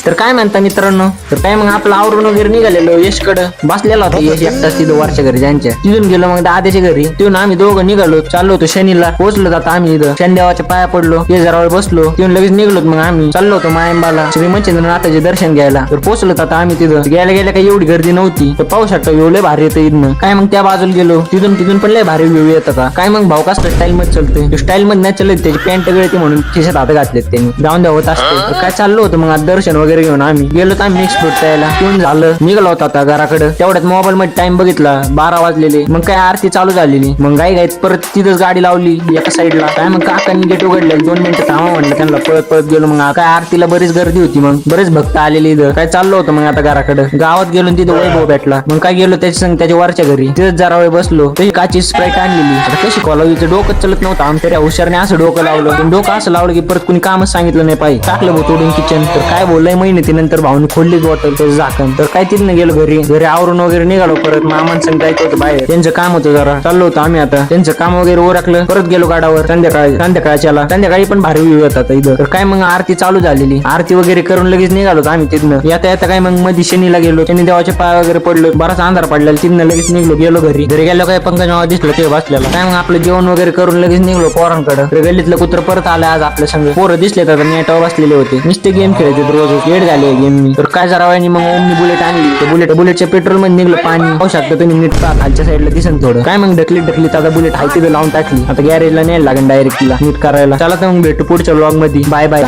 तर काय म्हणता मित्रांनो, तर काय मग आपलं आवरून वगैरे निघालेलो यशकडं बसलेला होता यश एकटाच तिथं वरच्या घरी त्यांच्या. तिथून गेलो मग दादाच्या घरी. तिथून आम्ही दोघं निघालो, चाललो होतो शनीला. पोहोचलो जाता आम्ही इथं शनिदेवाच्या पाया पडलो, ते जरा वेळ बसलो. तिथून लगेच निघलो. मग आम्ही चाललो होतो मायंबाला श्री मंचिंद्रनाथाचे दर्शन घ्यायला. तर पोहोचलो जाता आम्ही तिथं. गेल्या गेल्या काही एवढी गर्दी नव्हती. तर पाहू शकता व्ह्यू लय भारी येतं इथनं. काय मग त्या बाजूला गेलो, तिथून पण लय भारी व्ह्यू येतं. काय मग भाऊ कसं स्टाईल मध्ये चालतोय, स्टाईल मध्ये नाही चालत, त्याची पॅन्ट गळती म्हणून खिशात हात घातलेत त्यांनी. जाऊन द्या होत असते. तर काय चाललो होतं मग आता दर्शन वगैरे घेऊन आम्ही गेलो. तर आम्ही मिक्स फ्रूट प्यायला घेऊन झालं निघालो होता आता घराकडे. तेवढ्यात मोबाईल मध्ये टाइम बघितला 12 वाजलेले. मग काय आरती चालू झालेली. मग गाईत परत तिथंच गाडी लावली एका साईडला. काय मग काकांनी गेट उघडले. 2 मिनिटं थांबा म्हणलं त्यांना. पळत पळत गेलो. मग काय आरतीला बरीच गर्दी होती. मग बरेच भक्त आलेले इथं. काय चाललो होतं मग आता घराकडे. गावात गेलो तिथं वैभव भेटला. मग काय गेलो त्याच्या संग त्याच्या वरच्या घरी. तिथंच जरा वेळ बसलो. त्याची काची स्प्राईट आणलेली. आता कशी कॉलेजचं डोकं चलत नव्हतं आमच्या हुशारने. असं डोकं लावलं. पण डोकं असं लावलं की परत कुणी कामच सांगितलं नाही पाहिजे. टाकलं भाऊ तोडून किचन. तर काय बोललंय महिन्याती नंतर भाऊने खोलली बॉटल त्याचं झाकण. तर काय तिथनं गेलो घरी आवरून वगैरे निघालो. परत मामान संग जायचं होतं बाहेर. त्यांचं काम होतं जरा. चाललो होतं आम्ही आता. त्यांचं काम वगैरे ओरखलं. परत गेलो गाडावर. संध्याकाळी पण भारी व्ह्यू येतात इथं. तर काय मग आरती चालू झालेली. आरती वगैरे करून लगेच निघालो आम्ही तिथनं. येता काय मग मध्ये शनीला गेलो. शनी देवाचे पाय वगैरे पडलो. बराच अंधार पडलेला. तिथनं लगेच गेलो घरी गेलो. काय पंकज मामा दिसलं ते बसलेला. काय मग आपलं जेवण वगैरे करून लगेच निघलो पोरांकडे. तर गल्लीतलं कुत्र परत आलं आज आपल्या संग. पोरं दिसले तर नेटावर बसलेले होते. नुसते गेम खेळते रोज. येड झाले गेम मी. तर काय जरा वेळाने मग ओमनी बुलेट आणली. बुलेटच्या पेट्रोल मध्ये निघलं पाणी. पाहू शकता तुम्ही नीट खालच्या साईडला दिसन थोडं. काय मग ढकलीत आता बुलेट हाय तिथे लावून टाकली. आता गॅरेजला न्यायला लागेल डायरेक्ट तिला नीट करायला. चला तर मग भेटू पुढच्या व्लॉग मध्ये. Bye bye.